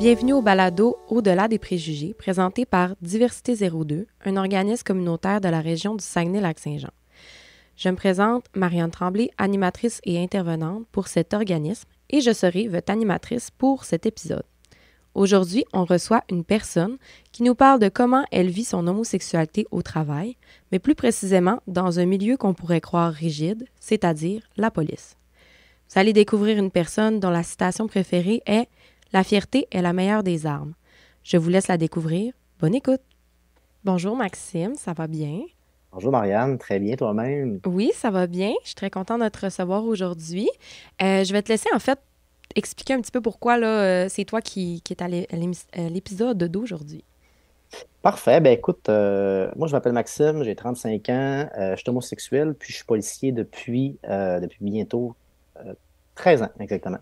Bienvenue au balado Au-delà des préjugés, présenté par Diversité 02, un organisme communautaire de la région du Saguenay-Lac-Saint-Jean. Je me présente Marianne Tremblay, animatrice et intervenante pour cet organisme, et je serai votre animatrice pour cet épisode. Aujourd'hui, on reçoit une personne qui nous parle de comment elle vit son homosexualité au travail, mais plus précisément dans un milieu qu'on pourrait croire rigide, c'est-à-dire la police. Vous allez découvrir une personne dont la citation préférée est « La fierté est la meilleure des armes ». Je vous laisse la découvrir. Bonne écoute! Bonjour Maxime, ça va bien? Bonjour Marianne, très bien toi-même. Oui, ça va bien. Je suis très contente de te recevoir aujourd'hui. Je vais te laisser en fait expliquer un petit peu pourquoi là, c'est toi qui est à l'épisode d'aujourd'hui. Parfait, ben écoute, moi je m'appelle Maxime, j'ai 35 ans, je suis homosexuel, puis je suis policier depuis bientôt euh, 13 ans exactement.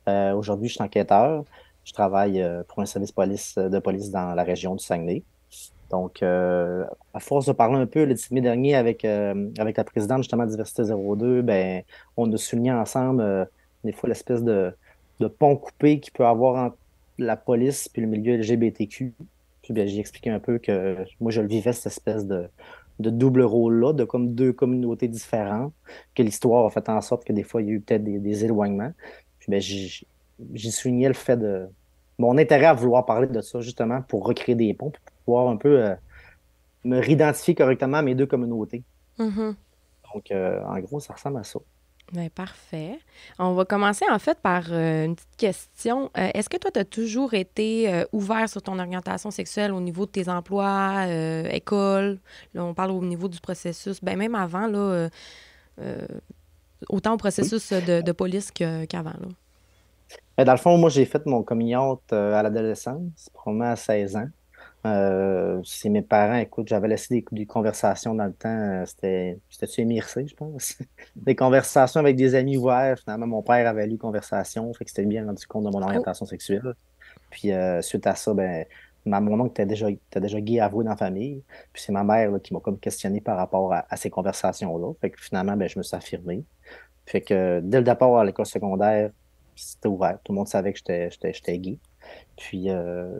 Aujourd'hui, je suis enquêteur, je travaille pour un service de police dans la région du Saguenay. Donc, à force de parler un peu le 10 mai dernier avec la présidente justement de Diversité 02, ben, on a souligné ensemble des fois l'espèce de pont coupé qu'il peut avoir entre la police puis le milieu LGBTQ. Puis ben, j'ai expliqué un peu que moi, je le vivais, cette espèce de double rôle-là, de comme deux communautés différentes, que l'histoire a fait en sorte que des fois, il y a eu peut-être des éloignements. Puis ben, j'ai souligné le fait de mon intérêt à vouloir parler de ça, justement, pour recréer des ponts, pour pouvoir un peu me réidentifier correctement à mes deux communautés. Mhm. Donc, en gros, ça ressemble à ça. Bien, parfait. On va commencer en fait par une petite question. Est-ce que toi, tu as toujours été ouvert sur ton orientation sexuelle au niveau de tes emplois, école? Là, on parle au niveau du processus, ben même avant, là, euh, autant au Oui. processus de police qu'avant, là. Dans le fond, moi, j'ai fait mon coming out à l'adolescence, probablement à 16 ans. C'est mes parents, écoute, j'avais laissé des conversations dans le temps, c'était-tu MIRC, je pense? Des conversations avec des amis ouverts. Finalement, mon père avait lu conversation, fait que c'était bien rendu compte de mon Oh, orientation sexuelle. Puis suite à ça, ben, mon oncle était déjà gay avoué dans la famille. Puis c'est ma mère là, qui m'a comme questionné par rapport à ces conversations-là. Fait que finalement, ben, je me suis affirmé. Fait que dès le départ à l'école secondaire, c'était ouvert. Tout le monde savait que j'étais gay. Puis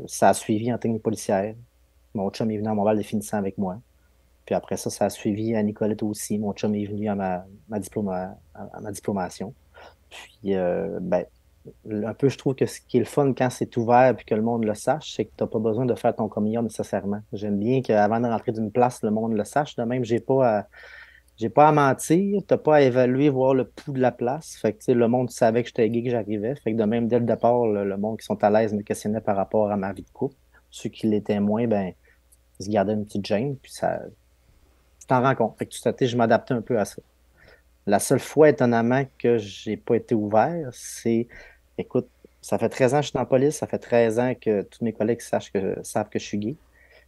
ça a suivi en technique policière. Mon chum est venu à Montréal définissant avec moi. Puis après ça, ça a suivi à Nicolette aussi. Mon chum est venu à ma diplomation. Puis, ben, un peu, je trouve que ce qui est le fun quand c'est ouvert et que le monde le sache, c'est que tu n'as pas besoin de faire ton communion nécessairement. J'aime bien qu'avant de rentrer d'une place, le monde le sache. De même, j'ai pas à mentir, t'as pas à évaluer, voir le pouls de la place. Fait que, tu sais, le monde savait que j'étais gay, que j'arrivais. Fait que de même, dès le départ, le monde qui sont à l'aise me questionnait par rapport à ma vie de couple. Ceux qui l'étaient moins, ben, ils se gardaient une petite gêne, puis ça, tu t'en rends compte. Fait que tu sais, je m'adaptais un peu à ça. La seule fois, étonnamment, que j'ai pas été ouvert, c'est, écoute, ça fait 13 ans que je suis dans la police, ça fait 13 ans que tous mes collègues savent que je suis gay.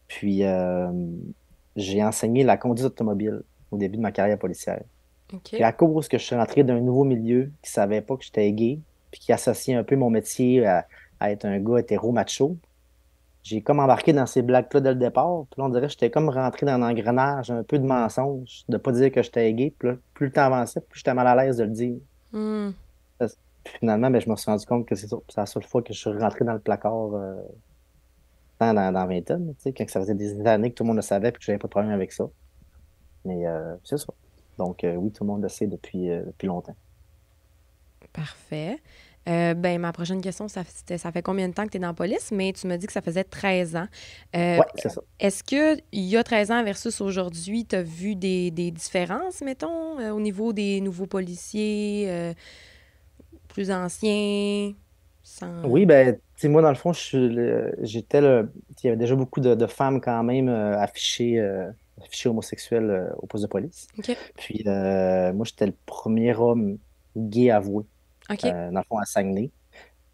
Puis, j'ai enseigné la conduite automobile au début de ma carrière policière. Puis OK. à cause que je suis rentré d'un nouveau milieu qui savait pas que j'étais gay, puis qui associait un peu mon métier à être un gars hétéro macho, j'ai comme embarqué dans ces blagues-là dès le départ. Puis là, on dirait que j'étais comme rentré dans un engrenage, un peu de mensonge, de pas dire que j'étais gay. Puis là, plus le temps avançait, plus j'étais mal à l'aise de le dire. Hmm. Puis finalement, ben, je me suis rendu compte que c'est ça. C'est la seule fois que je suis rentré dans le placard dans la vingtaine, tu sais, quand ça faisait des années que tout le monde le savait et que j'avais pas de problème avec ça. Mais c'est ça. Donc oui, tout le monde le sait depuis longtemps. Parfait. Ben, ma prochaine question, ça fait combien de temps que tu es dans la police? Mais tu me dis que ça faisait 13 ans. Euh, Ouais, c'est ça. Est-ce que il y a 13 ans versus aujourd'hui, tu as vu des différences, mettons, au niveau des nouveaux policiers plus anciens? Sans... Oui, ben, tu sais, moi, dans le fond, j'étais le. Il y avait déjà beaucoup de femmes quand même affichées homosexuelles au poste de police. OK. Puis, moi, j'étais le premier homme gay avoué, OK. dans le fond, à Saguenay,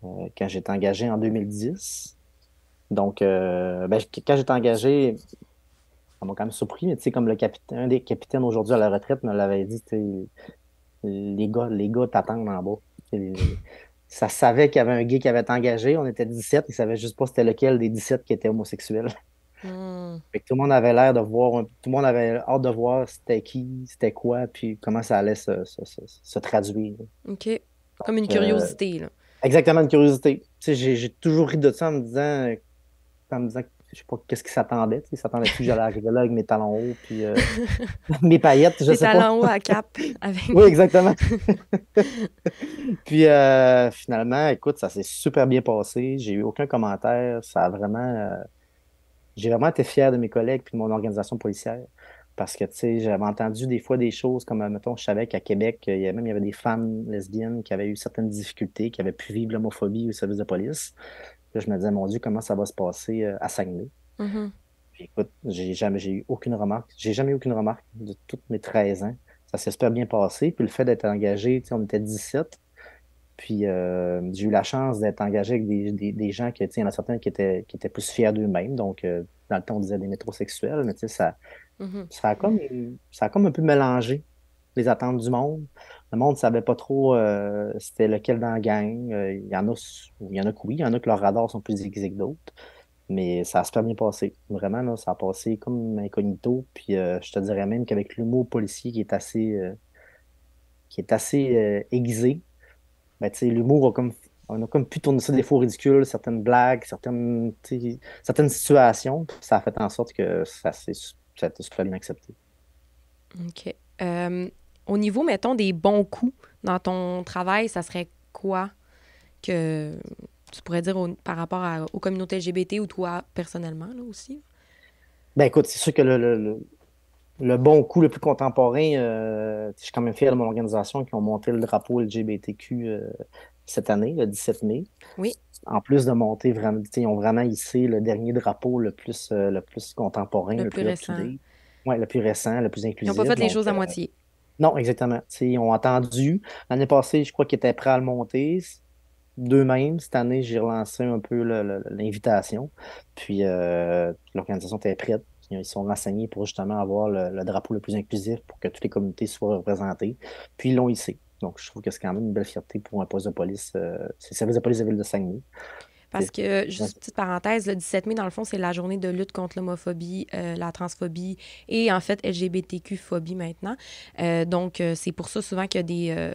quand j'étais engagé en 2010. Donc, ben, quand j'étais engagé, ça m'a quand même surpris, mais tu sais, comme un des capitaines aujourd'hui à la retraite me l'avait dit, tu sais, les gars t'attendent en bas. Ça savait qu'il y avait un gay qui avait été engagé. On était 17. Ils savaient juste pas c'était lequel des 17 qui était homosexuel. Hmm. Fait que tout le monde avait l'air de voir, tout le monde avait hâte de voir c'était qui, c'était quoi, puis comment ça allait se traduire. OK. Comme Donc, une curiosité, là. exactement une curiosité. sais, j'ai toujours ri de ça en me disant, je sais pas qu'est-ce qu'ils s'attendaient. Tu sais, ils s'attendaient-tu que j'allais arriver là avec mes talons hauts puis mes paillettes, je Les sais pas. talons hauts à cap avec. Oui, exactement. Puis finalement, écoute, ça s'est super bien passé. J'ai eu aucun commentaire. J'ai vraiment été fier de mes collègues puis de mon organisation policière. Parce que, tu sais, j'avais entendu des fois des choses comme, mettons, je savais qu'à Québec, il y avait des femmes lesbiennes qui avaient eu certaines difficultés, qui avaient pu vivre l'homophobie au service de police. Là, je me disais, mon Dieu, comment ça va se passer à Saguenay? Mhm. Puis écoute, j'ai eu aucune remarque. J'ai jamais eu aucune remarque de toutes mes 13 ans. Ça s'est super bien passé. Puis le fait d'être engagé, tu sais, on était 17. Puis j'ai eu la chance d'être engagé avec des gens qui, tu sais, il y en a certains qui étaient plus fiers d'eux-mêmes. Donc, dans le temps, on disait des métrosexuels, mais tu sais, Mhm. ça a comme un peu mélangé les attentes du monde. Le monde ne savait pas trop c'était lequel dans la gang. Il y en a que oui, il y en a que leurs radars sont plus aiguisés que d'autres. Mais ça a super bien passé. Vraiment, là, ça a passé comme incognito. Puis je te dirais même qu'avec l'humour policier qui est assez aiguisé, ben, tu sais, l'humour on a comme pu tourner ça des fois ridicules, certaines blagues, tu sais, certaines situations. Puis ça a fait en sorte que ça a été super bien accepté. OK. Au niveau, mettons, des bons coups dans ton travail, ça serait quoi que tu pourrais dire par rapport aux communautés LGBT ou toi personnellement, là aussi? Ben écoute, c'est sûr que le bon coup le plus contemporain, je suis quand même fier de mon organisation qui ont monté le drapeau LGBTQ cette année, le 17 mai. Oui, En plus de monter vraiment, tu sais, ils ont vraiment hissé le dernier drapeau le plus contemporain, le le plus plus récent. up-to-date. Ouais, le plus récent, le plus Ils n'ont pas inclusif. fait les Donc, choses à moitié. non, exactement. Tu sais, ils ont attendu. L'année passée, je crois qu'ils étaient prêts à le monter d'eux-mêmes. Cette année, j'ai relancé un peu l'invitation. Puis, l'organisation était prête. Ils sont renseignés pour justement avoir le drapeau le plus inclusif pour que toutes les communautés soient représentées. Puis, ils l'ont hissé. Donc, je trouve que c'est quand même une belle fierté pour un poste de police. C'est le service de police de la ville de Saguenay. Parce C'est- que, juste petite parenthèse, le 17 mai, dans le fond, c'est la journée de lutte contre l'homophobie, la transphobie et en fait LGBTQ-phobie maintenant. Donc, c'est pour ça souvent qu'il y a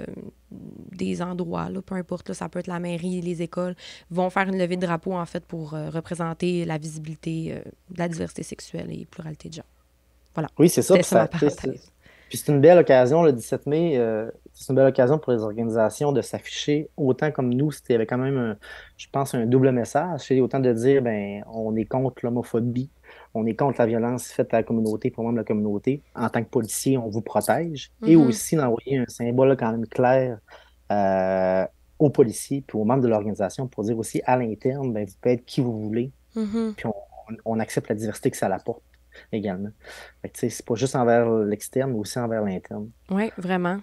des endroits, là, peu importe, là, ça peut être la mairie, les écoles, vont faire une levée de drapeau en fait pour représenter la visibilité de la diversité sexuelle et pluralité de genre. Voilà, Oui, c'est ça. c'était Puis, ça ma tu sais, parenthèse. puis c'est une belle occasion, le 17 mai. C'est une belle occasion pour les organisations de s'afficher autant comme nous. C'était avec quand même, je pense, un double message. C'est autant de dire, ben, on est contre l'homophobie, on est contre la violence faite à la communauté, pour membres de la communauté. En tant que policier, on vous protège. Et Mhm, aussi d'envoyer un symbole quand même clair euh, aux policiers puis aux membres de l'organisation pour dire aussi à l'interne, ben, vous pouvez être qui vous voulez. mhm. Puis on accepte la diversité que ça apporte également. Fait que, tu sais, c'est pas juste envers l'externe, mais aussi envers l'interne. Oui, vraiment.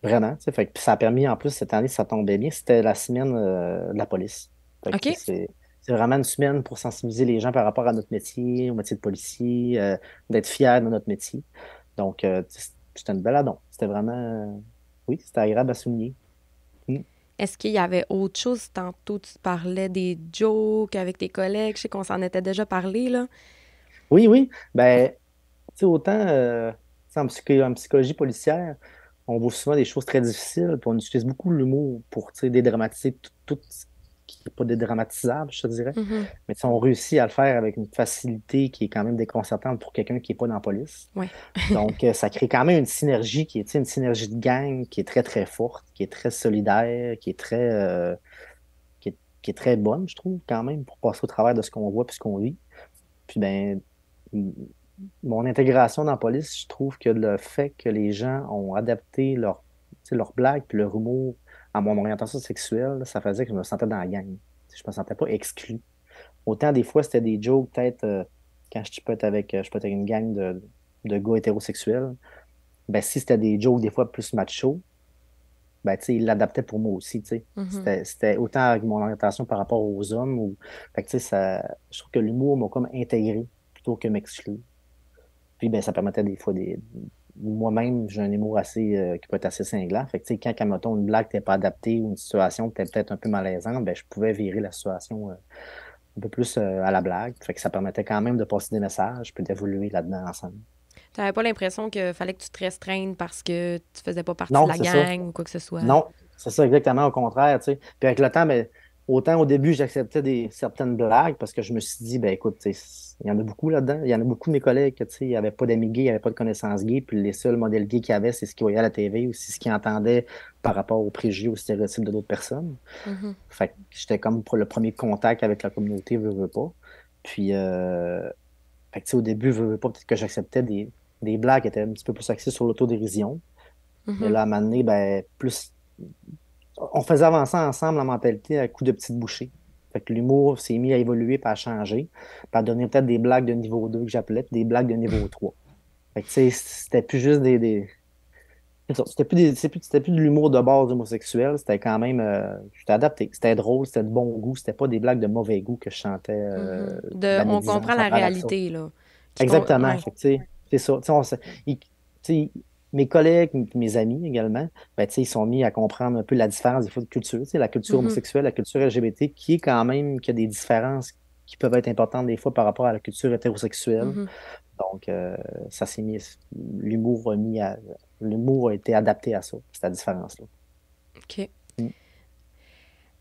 Vraiment, tu sais, fait que, puis ça a permis, en plus, cette année, ça tombait bien, c'était la semaine de la police. Fait que, tu OK. sais, c'est vraiment une semaine pour sensibiliser les gens par rapport à notre métier, au métier de policier, d'être fiers de notre métier. Donc, tu sais, c'était une belle addon. C'était vraiment, oui, c'était agréable à souligner. Mm. Est-ce qu'il y avait autre chose? Tantôt, tu parlais des jokes avec tes collègues. Je sais qu'on s'en était déjà parlé, là. Oui, oui, ben, tu sais, autant tu sais, en psychologie policière, on voit souvent des choses très difficiles, puis on utilise beaucoup l'humour pour tu sais, dédramatiser tout ce qui n'est pas dédramatisable, je te dirais. Mhm. Mais tu sais, on réussit à le faire avec une facilité qui est quand même déconcertante pour quelqu'un qui n'est pas dans la police. Ouais. Donc, ça crée quand même une synergie qui est tu sais, une synergie de gang qui est très, très forte, qui est très solidaire, qui est très bonne, je trouve, quand même, pour passer au travers de ce qu'on voit puis ce qu'on vit. Puis, ben, mon intégration dans la police, je trouve que le fait que les gens ont adapté tu sais, leur blague puis leur humour à mon orientation sexuelle, ça faisait que je me sentais dans la gang. Je me sentais pas exclu. Autant des fois, c'était des jokes, peut-être quand je peux être avec une gang de gars hétérosexuels. Ben, si c'était des jokes des fois plus macho, ben, tu sais, ils l'adaptaient pour moi aussi, tu sais. Mhm. C'était autant avec mon orientation par rapport aux hommes ou, fait que, tu sais, je trouve que l'humour m'a comme intégré plutôt que m'exclure. Puis ben, ça permettait des fois moi-même, j'ai un humour qui peut être assez cinglant. Fait que, tu sais, quand, mettons, une blague n'était pas adaptée ou une situation qui était peut-être un peu malaisante, ben, je pouvais virer la situation un peu plus à la blague. Fait que ça permettait quand même de passer des messages puis d'évoluer là-dedans ensemble. T'avais pas l'impression qu'il fallait que tu te restreignes parce que tu faisais pas partie de Non, la c'est ça. gang ou quoi que ce soit? Non, c'est ça exactement au contraire, tu sais. Puis avec le temps, ben, autant au début, j'acceptais certaines blagues parce que je me suis dit, ben écoute, tu sais, il y en a beaucoup là-dedans. Il y en a beaucoup de mes collègues qui, tu sais, il n'y avait pas d'amis gays, il n'y avait pas de connaissances gays, puis les seuls modèles gays qu'il y avait, c'est ce qu'ils voyaient à la TV ou c'est ce qu'ils entendaient par rapport aux préjugés, aux stéréotypes de d'autres personnes. Mhm. Fait que j'étais comme pour le premier contact avec la communauté, veux pas. Puis, fait que, tu sais, au début, veux pas, peut-être que j'acceptais des blagues qui étaient un petit peu plus axées sur l'autodérision. Mais Mhm. là, à un moment donné, ben, plus on faisait avancer ensemble la mentalité à coups de petites bouchées. Fait que l'humour s'est mis à évoluer, puis à changer, puis à donner peut-être des blagues de niveau 2 que j'appelais, puis des blagues de niveau 3. Fait que, tu sais, c'était plus juste c'est ça, c'était plus de l'humour de base homosexuel, c'était quand même, j'étais adapté, c'était drôle, c'était de bon goût, c'était pas des blagues de mauvais goût que je chantais Mhm. de la On comprend médisance à la travers ça. réalité, là. Exactement. Ouais. Fait que, tu sais, c'est ça. Tu sais, tu sais, mes collègues, mes amis également, ben, tu sais, ils sont mis à comprendre un peu la différence des fois de culture. Tu sais, la culture Mhm. homosexuelle, la culture LGBT, qui est quand même, qui a des différences qui peuvent être importantes des fois par rapport à la culture hétérosexuelle. Mhm. Donc, ça s'est mis, l'humour a été adapté à ça, cette différence-là. OK. Mm.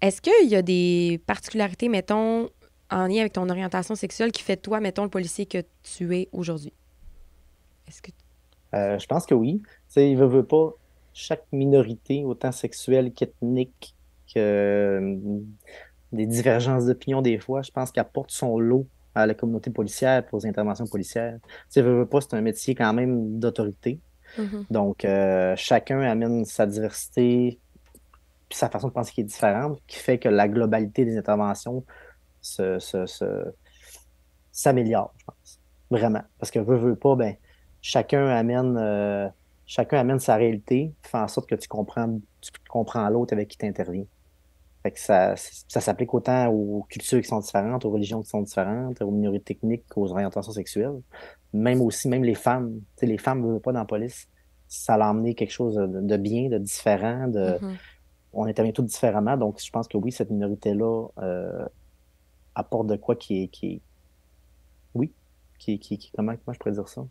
Est-ce qu'il y a des particularités, mettons, en lien avec ton orientation sexuelle qui fait de toi, mettons, le policier que tu es aujourd'hui? Est-ce que... Je pense que oui. Tu sais, il veut pas, chaque minorité, autant sexuelle qu'ethnique, que des divergences d'opinion des fois, je pense qu'elle apporte son lot à la communauté policière pour les interventions policières. Tu sais, veut pas, c'est un métier quand même d'autorité. Mhm. Donc, chacun amène sa diversité puis sa façon de penser qui est différente, qui fait que la globalité des interventions se, se, se- s'améliore, je pense. Vraiment. Parce que veut pas, ben, chacun amène, euh, chacun amène sa réalité, fait en sorte que tu comprends l'autre avec qui tu interviens. Fait que ça s'applique autant aux cultures qui sont différentes, aux religions qui sont différentes, aux minorités techniques, qu'aux orientations sexuelles. Même aussi, même les femmes. Tu sais, les femmes ne veulent pas dans la police. Ça l'a amené quelque chose de bien, de différent, Mhm. on intervient tous différemment. Donc, je pense que oui, cette minorité-là apporte de quoi oui, comment je pourrais dire ça?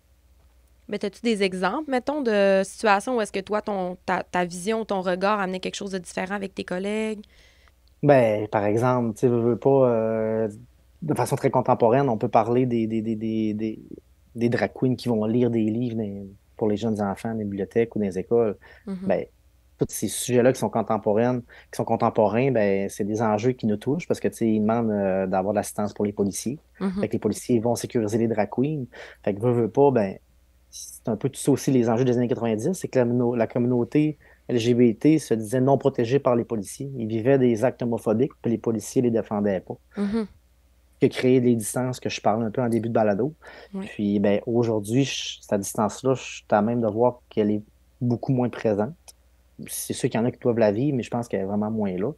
Mais as-tu des exemples, mettons, de situations où est-ce que toi, ta vision, ton regard amenait quelque chose de différent avec tes collègues? Ben, par exemple, tu sais, veux pas, de façon très contemporaine, on peut parler des drag queens qui vont lire des livres pour les jeunes enfants dans les bibliothèques ou dans les écoles. Mhm. Ben, tous ces sujets-là qui sont contemporains, ben, c'est des enjeux qui nous touchent parce que, tu sais, ils demandent d'avoir de l'assistance pour les policiers. Mhm. Fait que les policiers vont sécuriser les drag queens. Fait que veut pas, ben, c'est un peu tout ça aussi les enjeux des années 90, c'est que la communauté LGBT se disait non protégée par les policiers. Ils vivaient des actes homophobiques, puis les policiers les défendaient pas. Mhm. Ce qui a créé des distances que je parle un peu en début de balado. Oui. Puis ben, aujourd'hui, cette distance-là, je suis à même de voir qu'elle est beaucoup moins présente. C'est sûr qu'il y en a qui doivent la vivre, mais je pense qu'elle est vraiment moins là.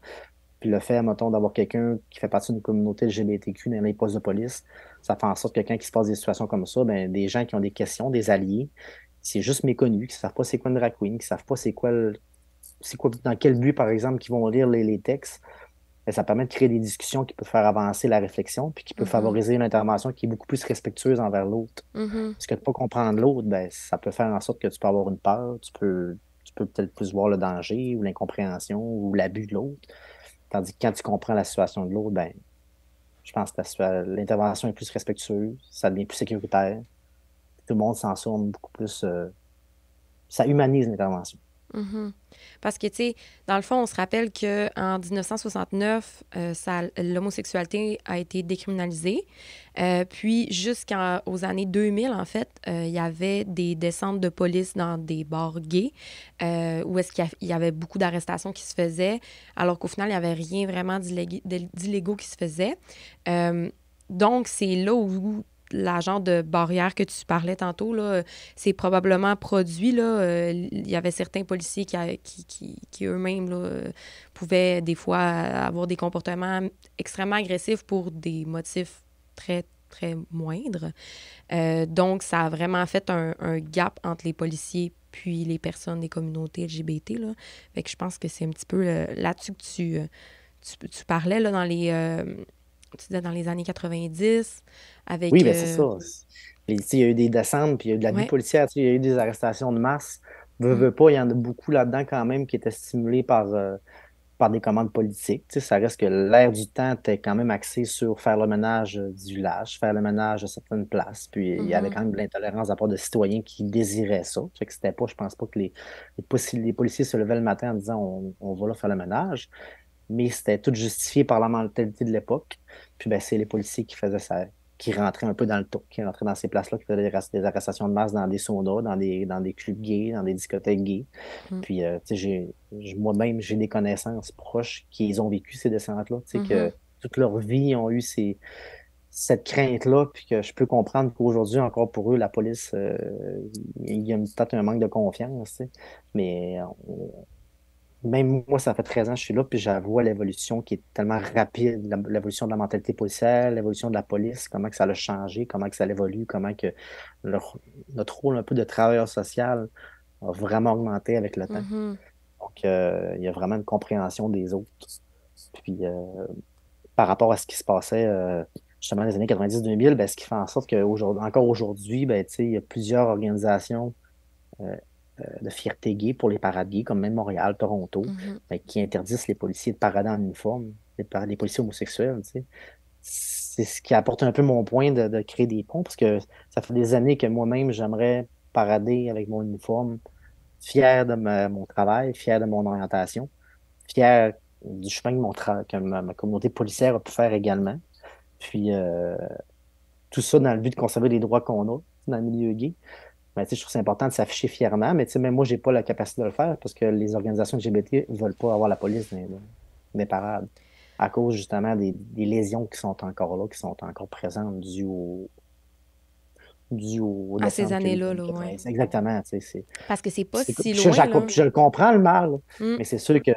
Puis le fait, mettons, d'avoir quelqu'un qui fait partie d'une communauté LGBTQ dans les postes de police, ça fait en sorte que quand il se passe des situations comme ça, ben, des gens qui ont des questions, des alliés, c'est juste méconnu, qui ne savent pas c'est quoi une drag queen, qui ne savent pas c'est quoi, dans quel but, par exemple, qu'ils vont lire les textes, ben, ça permet de créer des discussions qui peuvent faire avancer la réflexion, puis qui peuvent Mhm. favoriser une intervention qui est beaucoup plus respectueuse envers l'autre. Mhm. Parce que de ne pas comprendre l'autre, ben, ça peut faire en sorte que tu peux avoir une peur, tu peux peut-être plus voir le danger ou l'incompréhension ou l'abus de l'autre. Tandis que quand tu comprends la situation de l'autre, ben, je pense que l'intervention est plus respectueuse, ça devient plus sécuritaire. Tout le monde s'en sort beaucoup plus. Ça humanise l'intervention. Mhm. Parce que, tu sais, dans le fond, on se rappelle qu'en 1969, l'homosexualité a été décriminalisée. Puis, jusqu'aux années 2000, en fait, il y avait des descentes de police dans des bars gays, où est-ce qu'il y avait beaucoup d'arrestations qui se faisaient, alors qu'au final, il n'y avait rien vraiment d'illégaux qui se faisait. Euh, donc, c'est là où la genre de barrière que tu parlais tantôt, là, c'est probablement produit. Là, il y avait certains policiers qui eux-mêmes là, pouvaient des fois avoir des comportements extrêmement agressifs pour des motifs très, très moindres. Donc, ça a vraiment fait un gap entre les policiers puis les personnes des communautés LGBT. Là. Fait que je pense que c'est un petit peu là-dessus que tu parlais là, tu disais dans les années 90 Oui, avec... ben c'est ça. Tu sais, il y a eu des descentes, puis il y a eu de l'abus ouais. policier, tu sais, il y a eu des arrestations de masse. Mm. Veux pas, il y en a beaucoup là-dedans quand même qui étaient stimulés par par des commandes politiques. Tu sais, ça reste que l'air du temps était quand même axé sur faire le ménage du village, faire le ménage de certaines places. Puis il y avait Mhm. quand même de l'intolérance de la part de citoyens qui désiraient ça. Fait que c'était pas, je pense pas que les policiers se levaient le matin en disant on va là faire le ménage, mais c'était tout justifié par la mentalité de l'époque. Puis ben, c'est les policiers qui faisaient ça, qui rentraient un peu dans le tour, qui rentraient dans ces places-là, qui faisaient des arrestations de masse dans des saunas, dans des clubs gays, dans des discothèques gays. Mhm. Puis, tu sais, moi-même, j'ai des connaissances proches qui ont vécu ces descentes-là, tu sais, que toute leur vie, ils ont eu cette crainte-là, puis que je peux comprendre qu'aujourd'hui, encore pour eux, la police, il y a peut-être un manque de confiance, tu sais. Mais même moi, ça fait 13 ans que je suis là, puis j'avoue l'évolution qui est tellement rapide, l'évolution de la mentalité policière, l'évolution de la police, comment que ça a changé, comment que ça évolue, comment que notre rôle un peu de travailleur social a vraiment augmenté avec le temps. Mhm. Donc, il y a vraiment une compréhension des autres. Puis, par rapport à ce qui se passait justement dans les années 90-2000, ben, ce qui fait en sorte qu'aujourd'hui, encore aujourd'hui, ben, tu sais, il y a plusieurs organisations euh, de fierté gay pour les parades gays, comme même Montréal, Toronto, Mhm. ben, qui interdisent les policiers de parader en uniforme, les policiers homosexuels, tu sais. C'est ce qui apporte un peu mon point de créer des ponts, parce que ça fait des années que moi-même, j'aimerais parader avec mon uniforme, fier de mon travail, fier de mon orientation, fier du chemin que ma communauté policière a pu faire également. Puis tout ça dans le but de conserver les droits qu'on a dans le milieu gay. Ben, tu sais, je trouve que c'est important de s'afficher fièrement, mais tu sais, même moi, j'ai pas la capacité de le faire parce que les organisations LGBT ne veulent pas avoir la police dans les parades à cause justement des lésions qui sont encore là, qui sont encore présentes dues aux À ces descentes qu'il y a eu dans années-là, les là, années ouais. 90. Exactement, tu sais, Parce que c'est pas c'est, si je, loin, là. je le comprends, le mal, Mm. mais c'est sûr que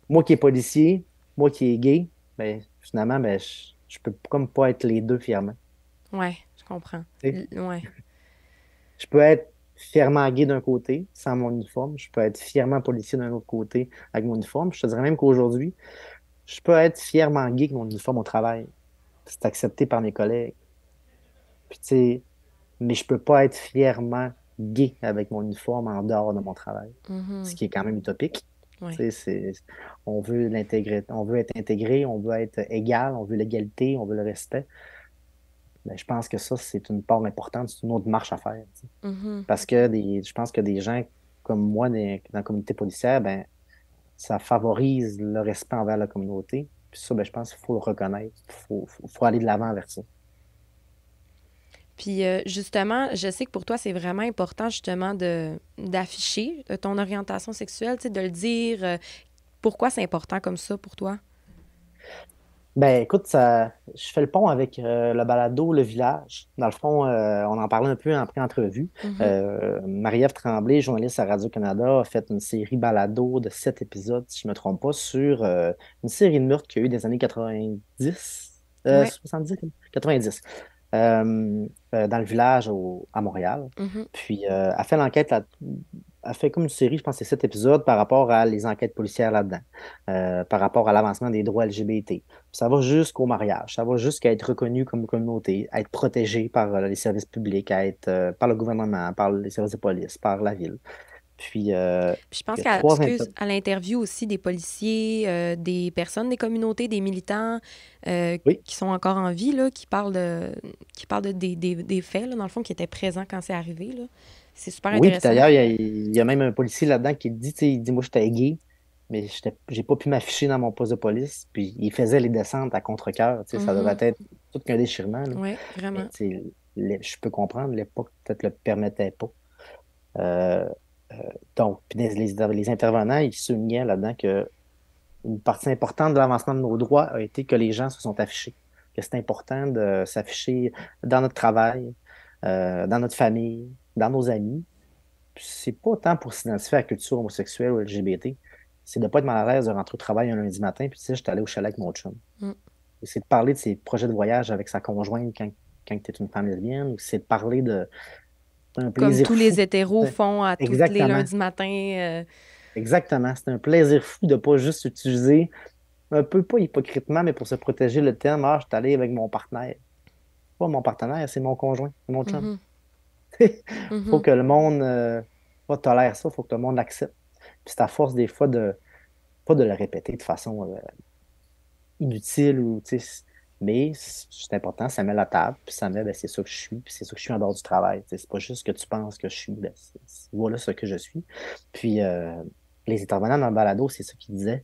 moi qui est policier, moi qui est gay, ben, finalement, ben, je peux comme pas être les deux fièrement. Ouais, je comprends. Tu sais. Ouais. Je peux être fièrement gay d'un côté, sans mon uniforme. Je peux être fièrement policier d'un autre côté, avec mon uniforme. Je te dirais même qu'aujourd'hui, je peux être fièrement gay avec mon uniforme au travail. C'est accepté par mes collègues. Puis, tu sais, mais je peux pas être fièrement gay avec mon uniforme en dehors de mon travail. Ce Mhm. qui est quand même utopique. Tu Ouais. sais, on veut l'intégrer, on veut être intégré, on veut être égal, on veut l'égalité, on veut le respect. Ben, je pense que ça, c'est une part importante, c'est une autre marche à faire. Tu sais. Mhm. Parce que je pense que des gens comme moi dans la communauté policière, ben, ça favorise le respect envers la communauté. Puis ça, ben, je pense qu'il faut le reconnaître. Il faut aller de l'avant vers ça. Puis justement, je sais que pour toi, c'est vraiment important justement de d'afficher ton orientation sexuelle, tu sais, de le dire. Pourquoi c'est important comme ça pour toi? Ben, écoute, je fais le pont avec le balado Le Village. Dans le fond, on en parlait un peu en pré-entrevue. Mhm. Marie-Ève Tremblay, journaliste à Radio-Canada, a fait une série balado de 7 épisodes, si je ne me trompe pas, sur une série de meurtres qu'il y a eu des années 90, Ouais. 70, 90, dans le village à Montréal. Mhm. Puis, elle fait l'enquête, elle fait comme une série, je pense, que c'est 7 épisodes par rapport à les enquêtes policières là-dedans, par rapport à l'avancement des droits LGBT. Ça va jusqu'au mariage, ça va jusqu'à être reconnu comme communauté, à être protégé par les services publics, par le gouvernement, par les services de police, par la ville. Puis, Puis je pense il y a qu'à trois excuse, inter- à l'interview aussi des policiers, des personnes des communautés, des militants Oui, qui sont encore en vie, là, qui parlent des faits, là, dans le fond, qui étaient présents quand c'est arrivé, là. C'est super oui, puis intéressant. d'ailleurs, il y a même un policier là-dedans qui dit, tu sais, il dit, moi, j'étais gay, mais j'ai pas pu m'afficher dans mon poste de police. Puis, il faisait les descentes à contre-cœur, tu sais, ça devait Mhm. être tout qu'un déchirement, là. Oui, Mais, vraiment. tu sais, je peux comprendre, l'époque, peut-être le permettait pas. Euh, euh, donc, puis les intervenants, ils soulignaient là-dedans que une partie importante de l'avancement de nos droits a été que les gens se sont affichés, que c'est important de s'afficher dans notre travail, dans notre famille, dans nos amis. Puis c'est pas tant pour s'identifier à la culture homosexuelle ou LGBT, c'est de pas être mal à l'aise de rentrer au travail un lundi matin, puis tu sais, j'étais allé au chalet avec mon chum. Mm. C'est de parler de ses projets de voyage avec sa conjointe quand tu es une femme lesbienne, ou c'est de parler d'un Comme plaisir tous fou. les hétéros font à tous les Exactement. lundis matins. Exactement. C'est un plaisir fou de pas juste utiliser, un peu pas hypocritement, mais pour se protéger le terme, je suis allé avec mon partenaire. Pas mon partenaire, c'est mon conjoint, c'est mon chum. Mhm. Faut Mhm. que le monde pas tolère ça, faut que le monde l'accepte. Puis c'est à force des fois pas de le répéter de façon inutile ou, mais c'est important, ça met la table, puis ça met, ben, c'est ça que je suis, puis c'est ça que je suis en dehors du travail. C'est pas juste ce que tu penses que je suis, ben, voilà ce que je suis. Puis les intervenants dans le balado, c'est ça qu'ils disaient.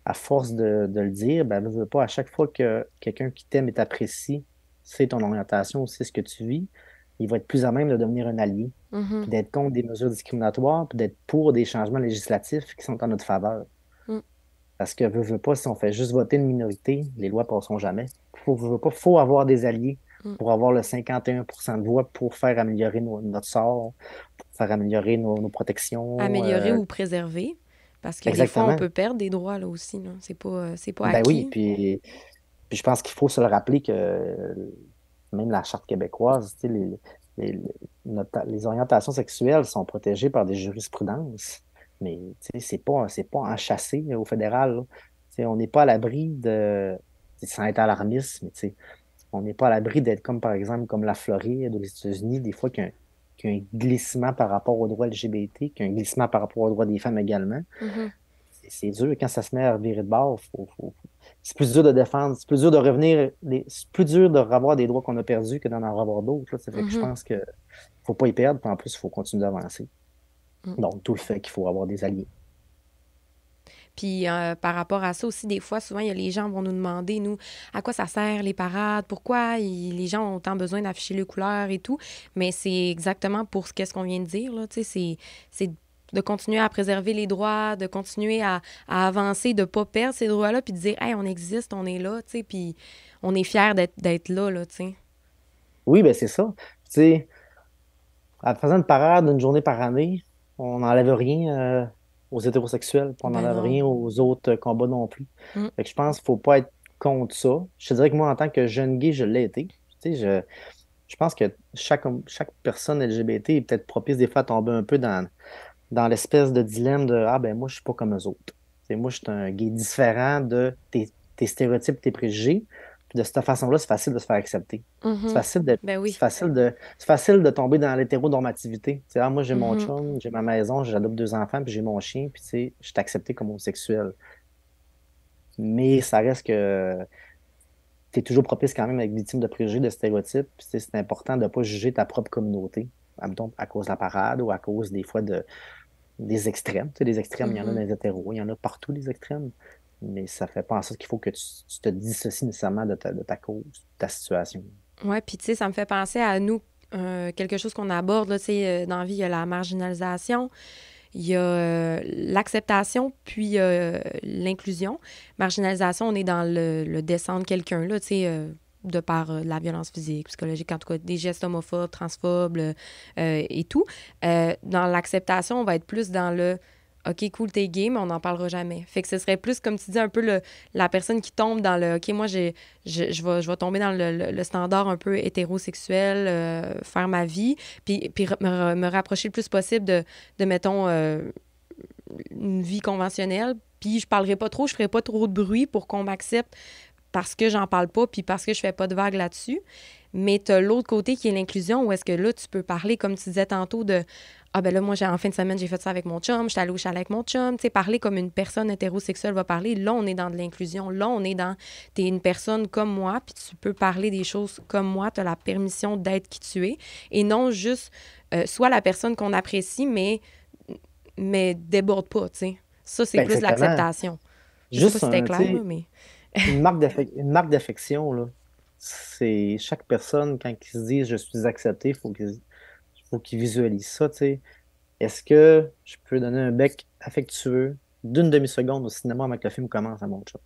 À force de le dire, ben, veux pas, à chaque fois que quelqu'un qui t'aime et t'apprécie, c'est ton orientation, c'est ce que tu vis, il va être plus à même de devenir un allié, Mhm. puis d'être contre des mesures discriminatoires, puis d'être pour des changements législatifs qui sont en notre faveur. Mm. Parce que veux pas, si on fait juste voter une minorité, les lois passeront jamais. Veux pas, faut avoir des alliés Mm. pour avoir le 51% de voix pour faire améliorer notre sort, pour faire améliorer nos protections. Améliorer ou préserver, parce que des fois, on Exactement. peut perdre des droits là aussi, là. C'est pas Ben oui, acquis. puis je pense qu'il faut se le rappeler que même la Charte québécoise, tu sais, les, les orientations sexuelles sont protégées par des jurisprudences, mais tu sais, c'est pas enchâssé au fédéral, là. Tu sais, on n'est pas à l'abri de, sans être alarmiste, mais tu sais, on n'est pas à l'abri d'être comme, par exemple, comme la Floride ou les États-Unis, des fois qu'il y a un glissement par rapport aux droits LGBT, qu'il y a un glissement par rapport aux droits des femmes également. Mhm. C'est dur quand ça se met à virer de bord. C'est plus dur de défendre, c'est plus dur de revenir, c'est plus dur de revoir des droits qu'on a perdus que d'en avoir d'autres, là. Ça fait que je Mhm. pense que faut pas y perdre, puis en plus, il faut continuer d'avancer. Mm. Donc, tout le fait qu'il faut avoir des alliés. Puis par rapport à ça aussi, des fois, souvent, il y a les gens vont nous demander, nous, à quoi ça sert les parades, pourquoi les gens ont autant besoin d'afficher les couleurs et tout. Mais c'est exactement pour ce qu'est-ce qu'on vient de dire, là. Tu sais, c'est de continuer à préserver les droits, de continuer à avancer, de pas perdre ces droits-là, puis de dire, hey, on existe, on est là, tu sais, puis on est fiers d'être là, là, tu sais. Oui, ben c'est ça. Tu sais, en faisant une parade une journée par année, on n'enlève rien aux hétérosexuels, puis on Ben n'enlève non. rien aux autres combats non plus. Mm. Fait que je pense qu'il ne faut pas être contre ça. Je te dirais que moi, en tant que jeune gay, je l'ai été. Tu sais, je pense que chaque personne LGBT est peut-être propice des fois à tomber un peu dans l'espèce de dilemme de ah ben moi, je suis pas comme eux autres. Tu sais, moi, je suis un gay différent de tes stéréotypes, tes préjugés. Puis de cette façon-là, c'est facile de se faire accepter. C'est Mhm. facile de, Ben c'est oui. facile de, c'est facile de tomber dans l'hétéronormativité. Tu sais, ah, moi, j'ai mon Mhm. chum, j'ai ma maison, j'adopte 2 enfants, puis j'ai mon chien, puis tu sais, je suis accepté comme homosexuel. Mais ça reste que tu es toujours propice quand même à être victime de préjugés, de stéréotypes. Puis, tu sais, c'est important de ne pas juger ta propre communauté, admettons, à cause de la parade ou à cause des fois des extrêmes. Tu sais, des extrêmes, il y en a dans Mhm. les hétéros, il y en a partout des extrêmes. Mais ça fait pas en sorte qu'il faut que tu te dissocies nécessairement de ta cause, de ta situation. Ouais, puis tu sais, ça me fait penser à nous, quelque chose qu'on aborde, là, tu sais, dans la vie, il y a la marginalisation, il y a l'acceptation, puis l'inclusion. Marginalisation, on est dans le descendre quelqu'un, là, tu sais, de par la violence physique, psychologique, en tout cas, des gestes homophobes, transphobes et tout. Dans l'acceptation, on va être plus dans le OK, cool, t'es gay, mais on n'en parlera jamais. Fait que ce serait plus, comme tu dis, un peu la personne qui tombe dans le OK, moi, je vais tomber dans le standard un peu hétérosexuel, faire ma vie, puis me rapprocher le plus possible mettons, une vie conventionnelle. Puis je parlerai pas trop, je ferai pas trop de bruit pour qu'on m'accepte parce que j'en parle pas, puis parce que je fais pas de vagues là-dessus. Mais tu as l'autre côté qui est l'inclusion, où est-ce que là, tu peux parler, comme tu disais tantôt, de ah ben là, moi, en fin de semaine, j'ai fait ça avec mon chum, j'étais allée au chalet avec mon chum. Tu sais, parler comme une personne hétérosexuelle va parler. Là, on est dans de l'inclusion. Là, on est dans t'es une personne comme moi, puis tu peux parler des choses comme moi. Tu as la permission d'être qui tu es. Et non juste soit la personne qu'on apprécie, mais déborde pas, tu sais. Ça, c'est Ben, plus exactement. l'acceptation. Je sais pas Juste si c'était un, tu clair, là, sais, mais. une marque d'affection, là. C'est chaque personne, quand ils se disent je suis accepté, faut qu'ils visualisent ça, tu sais. Est-ce que je peux donner un bec affectueux d'une demi-seconde au cinéma avant que le film commence à mon chat?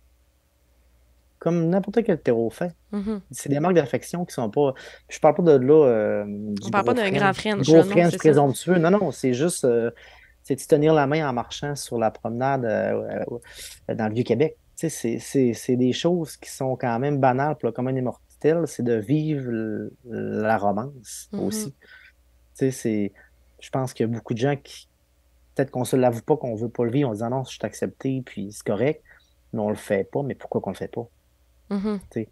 Comme n'importe quel hétéro fait. Mhm. C'est des marques d'affection qui sont pas. Je parle pas de là On parle pas d'un grand Du French, gros là, non, French c'est ça. présomptueux. Non, non, c'est juste c'est de se tenir la main en marchant sur la promenade dans le Vieux-Québec. Tu sais, c'est des choses qui sont quand même banales pour le commun des mortels, c'est de vivre la romance Mhm. aussi. Tu sais, je pense qu'il y a beaucoup de gens qui, peut-être qu'on se l'avoue pas qu'on veut pas le vivre, on se dit ah non, je suis accepté, puis c'est correct, mais on le fait pas, mais pourquoi qu'on le fait pas? Mhm. Tu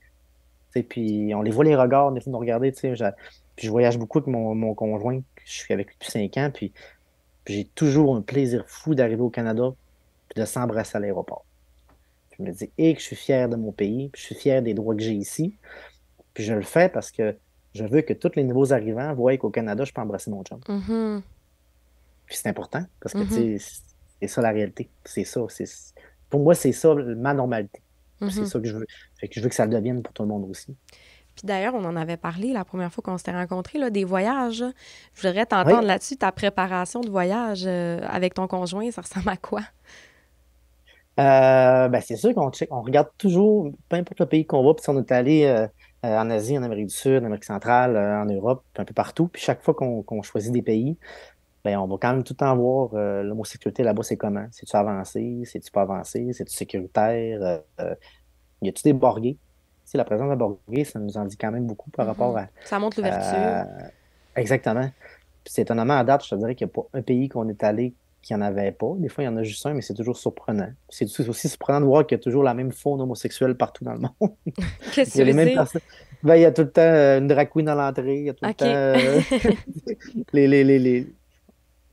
sais, puis on les voit les regards, des fois nous regarder, puis je voyage beaucoup avec mon conjoint, je suis avec lui depuis 5 ans, puis j'ai toujours un plaisir fou d'arriver au Canada, puis de s'embrasser à l'aéroport. Je me dis, et que je suis fier de mon pays, puis je suis fier des droits que j'ai ici, puis je le fais parce que je veux que tous les nouveaux arrivants voient qu'au Canada, je peux embrasser mon chum. Mhm. Puis c'est important parce que, Mhm. tu sais, c'est ça la réalité. C'est ça. Pour moi, c'est ça ma normalité. Puis c'est Mhm. ça que je veux. Fait que je veux que ça le devienne pour tout le monde aussi. Puis d'ailleurs, on en avait parlé la première fois qu'on s'était rencontrés, là, des voyages. Je voudrais Oui, t'entendre là-dessus, ta préparation de voyage avec ton conjoint, ça ressemble à quoi? ben c'est sûr qu'on check, on regarde toujours, peu importe le pays qu'on va, puis si on est allé en Asie, en Amérique du Sud, en Amérique centrale, en Europe, puis un peu partout, puis chaque fois qu'on choisit des pays, ben on va quand même tout le temps voir l'homosexualité là-bas, c'est comment? C'est-tu avancé? C'est-tu pas avancé? C'est-tu sécuritaire? Y a-tu des borgués? Tu sais, la présence de borgués, ça nous en dit quand même beaucoup par rapport Mhm. Ça montre l'ouverture. à- Exactement. Puis c'est étonnamment à date, je te dirais qu'il n'y a pas un pays qu'on est allé qui n'y en avait pas. Des fois, il y en a juste un, mais c'est toujours surprenant. C'est aussi surprenant de voir qu'il y a toujours la même faune homosexuelle partout dans le monde. Qu'est-ce Il que y tu a les veux mêmes dire? personnes. Ben, il y a tout le temps une drag queen à l'entrée, il y a tout le temps OK. les,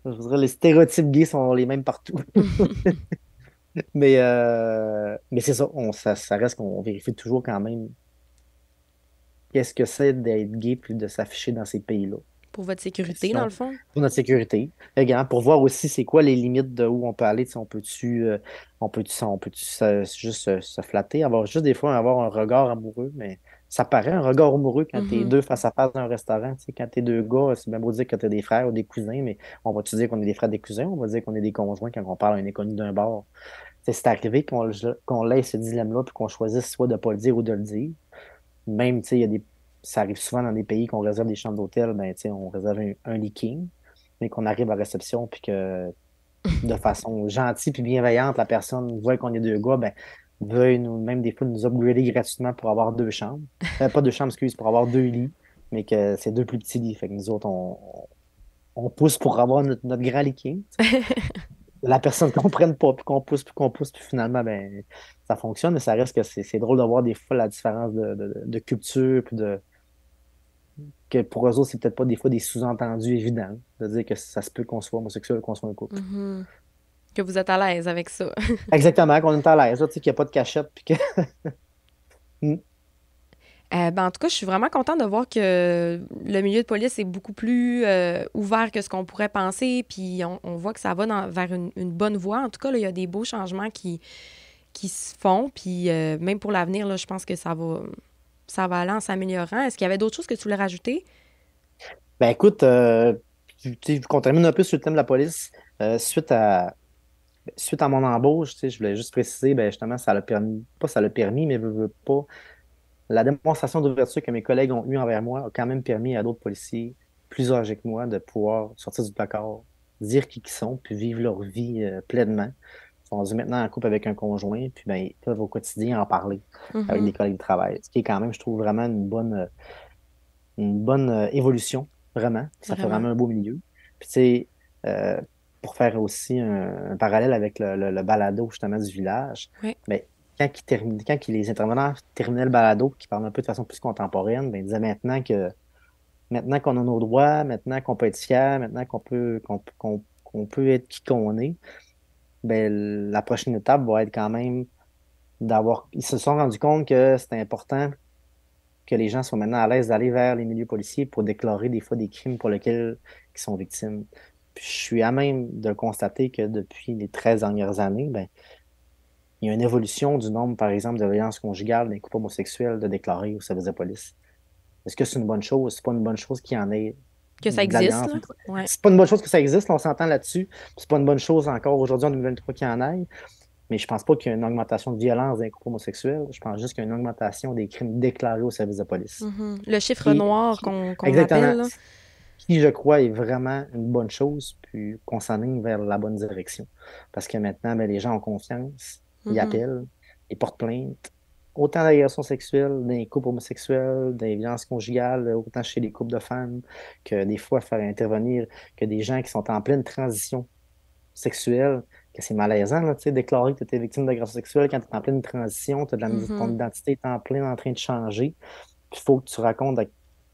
je dirais, les stéréotypes gays sont les mêmes partout. Mais c'est ça, ça reste qu'on vérifie toujours quand même qu'est-ce que c'est d'être gay puis de s'afficher dans ces pays-là. Pour votre sécurité, Si dans le on- fond. pour notre sécurité. Également, pour voir aussi c'est quoi les limites de où on peut aller. Tu sais, on peut-tu juste se flatter, avoir juste des fois avoir un regard amoureux, mais ça paraît un regard amoureux quand t'es Mhm. deux face à face dans un restaurant. Tu sais, quand t'es deux gars, c'est bien beau dire que t'es des frères ou des cousins, mais on va-tu dire qu'on est des frères des cousins, on va dire qu'on est des conjoints quand on parle à un inconnu d'un bar. Tu sais, c'est arrivé qu'on laisse ce dilemme-là puis qu'on choisisse soit de ne pas le dire ou de le dire. Même, tu sais, ça arrive souvent dans des pays qu'on réserve des chambres d'hôtel, ben, tu sais, on réserve un leaking, mais qu'on arrive à réception, puis que de façon gentille puis bienveillante, la personne voit qu'on est deux gars, ben, veuille même des fois nous upgrader gratuitement pour avoir deux chambres. Pas deux chambres, excuse, pour avoir deux lits, mais que c'est deux plus petits lits. Fait que nous autres, on pousse pour avoir notre grand leaking. La personne ne comprenne pas, puis qu'on pousse, puis finalement, ben, ça fonctionne, mais ça reste que c'est drôle de voir des fois la différence de culture, puis que pour eux autres, c'est peut-être pas des fois des sous-entendus évidents, de dire que ça se peut qu'on soit homosexuel ou qu'on soit un couple. Mhm. Que vous êtes à l'aise avec ça. Exactement, qu'on est à l'aise, là, tu sais, qu'il n'y a pas de cachette, puis que... Mm. Ben, en tout cas, je suis vraiment contente de voir que le milieu de police est beaucoup plus ouvert que ce qu'on pourrait penser. Puis on voit que ça va vers une bonne voie. En tout cas, là, il y a des beaux changements qui se font. Puis même pour l'avenir, là, je pense que ça va aller en s'améliorant. Est-ce qu'il y avait d'autres choses que tu voulais rajouter? Ben écoute, tu sais, vu qu'on termine un peu sur le thème de la police, suite à mon embauche, tu sais, je voulais juste préciser, ben justement, ça l'a permis, pas ça l'a permis, mais veut pas. La démonstration d'ouverture que mes collègues ont eue envers moi a quand même permis à d'autres policiers plus âgés que moi de pouvoir sortir du placard, dire qui ils sont, puis vivre leur vie pleinement. Ils sont rendus maintenant en couple avec un conjoint, puis ben, ils peuvent au quotidien en parler avec des Mhm, collègues de travail. Ce qui est quand même, je trouve, vraiment une bonne évolution, vraiment. Ça fait vraiment. vraiment un beau milieu. Puis tu sais, euh, pour faire aussi un parallèle avec le balado justement du village, Oui. ben, les intervenants terminaient le balado, qui parlent un peu de façon plus contemporaine, ben, ils disaient maintenant qu'on a nos droits, maintenant qu'on peut être fier, maintenant qu'on peut être qui qu'on est, ben, la prochaine étape va être quand même d'avoir. Ils se sont rendus compte que c'était important que les gens soient maintenant à l'aise d'aller vers les milieux policiers pour déclarer des fois des crimes pour lesquels ils sont victimes. Puis je suis à même de constater que depuis les 13 dernières années, ben, il y a une évolution du nombre, par exemple, de violences conjugales d'un couple homosexuel de déclarer au service de police. Est-ce que c'est une bonne chose? C'est pas une bonne chose qu'il y en ait Que ça de la existe, violence. là. Ouais. C'est pas une bonne chose que ça existe, là, on s'entend là-dessus. C'est pas une bonne chose encore aujourd'hui en 2023 qu'il y en ait. Mais je pense pas qu'il y ait une augmentation de violence d'un couple homosexuel. Je pense juste qu'il y a une augmentation des crimes déclarés au service de police. Mhm. Le chiffre Qui, noir qui- qu'on appelle, exactement. là. Qui, je crois, est vraiment une bonne chose, puis qu'on s'enligne vers la bonne direction. Parce que maintenant, ben, les gens ont confiance, ils Mhm, appellent, ils portent plainte. Autant d'agressions sexuelles, des couples homosexuels, des violences conjugales, autant chez les couples de femmes, que des fois faire intervenir que des gens qui sont en pleine transition sexuelle, que c'est malaisant, là, tu sais, déclarer que tu étais victime d'agression sexuelle quand tu es en pleine transition, ton mhm, identité est en plein en train de changer. Il faut que tu racontes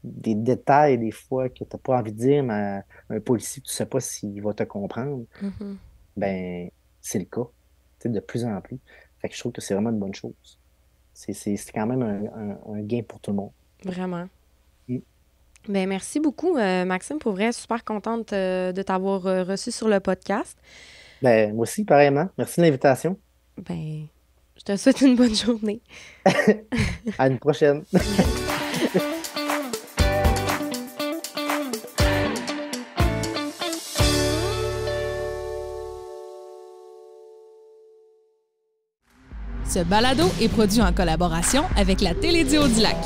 des détails des fois que tu n'as pas envie de dire, mais à un policier, tu ne sais pas s'il va te comprendre. mhm. Ben, c'est le cas. de plus en plus. Fait que je trouve que c'est vraiment une bonne chose. C'est quand même un gain pour tout le monde. Vraiment. Mm. Ben, merci beaucoup, Maxime. Pour vrai, super contente de t'avoir reçu sur le podcast. Ben, moi aussi, pareillement. Merci de l'invitation. Ben, je te souhaite une bonne journée. À une prochaine. Ce balado est produit en collaboration avec la Télédio du Lac.